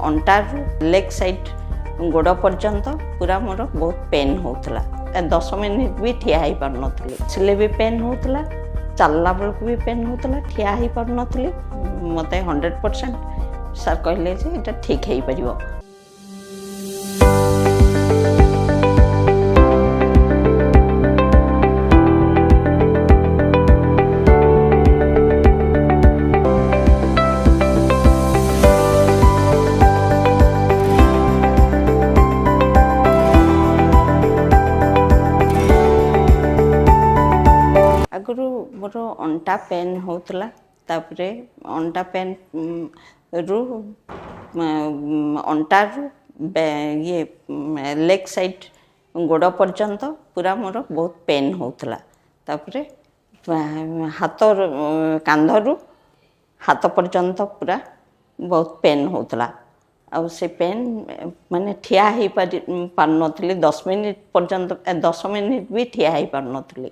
अंटारू leg side गोड़ पर्यंत पूरा मोर बहुत पेन होता 10 मिनिट भी ठिया हो पार नथिले भी पेन होता चलला बेलू भी पेन होता ठिया हो पार नथिले मत 100% सर कहले जे एटा ठीक हो पार। आगु मोर अंटा पेन होता तापरे अंटा पेन रु अंटारू ये लेग साइड गोड़ पर्यंत पूरा मोर बहुत पेन होता तापरे हाथ कांधरू हाथ पर्यंत पूरा बहुत पेन होता आ से पेन माने ठिया हो पार नथिले 10 मिनिट पर्यंत 10 मिनिट भी ठिया हो पार नथिले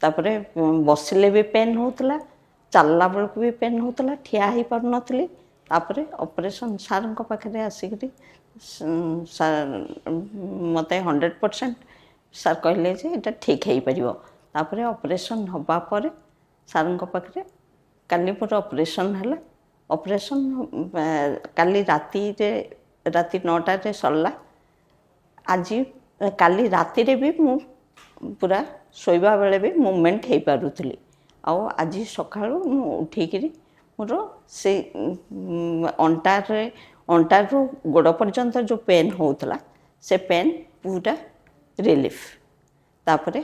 तापरे बसिले भी पेन होता चलला बेलू भी पेन होता ठिया हो पार नथिले तापरे ऑपरेशन सार पाखे आसिक मत 100% सर कहले जे एटा ठीक हो पार। तापरे ऑपरेशन हवा पर सार पाखे काली मोर ऑपरेशन है ऑपरेशन काली राति 9टारे सरला आज काली राति रे भी मु पूरा शोइबा बेले भी मूवमेंट हो पारुथली आज सकाळु उठिक मोर से अंटारू गोड़ पर्यंत जो पेन होता से पेन पूरा रिलीफ तापरे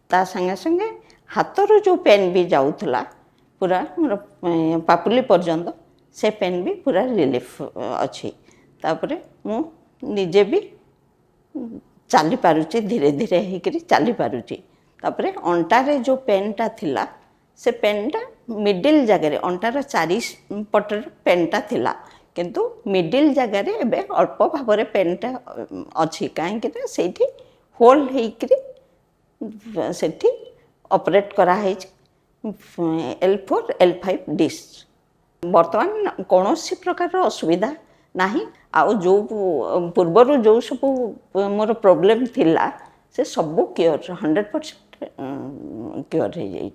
ता संगे संगे हाथर जो पेन भी जाऊला पूरा मोर पापुली पर्यंत से पेन भी पूरा रिलीफ अच्छी तापरे मु निजे भी चली पारुचे धीरे धीरे होकर चली पारुचे तापरे अंटारे जो पेनटा थिला से पेनटा मिडिल जगह अंटार 4 पटर पेनटा थिला किंतु मिडिल जगह एबे अल्प भाव में पेनटा अच्छी कहीं से होल होकर ऑपरेट करा L4 L5 डिस्क बर्तमान कौन सी प्रकार असुविधा नहीं आउ जो पूर्वर जो सब मोर प्रॉब्लम थिला से सब क्योर 100% क्योर हो जाइए।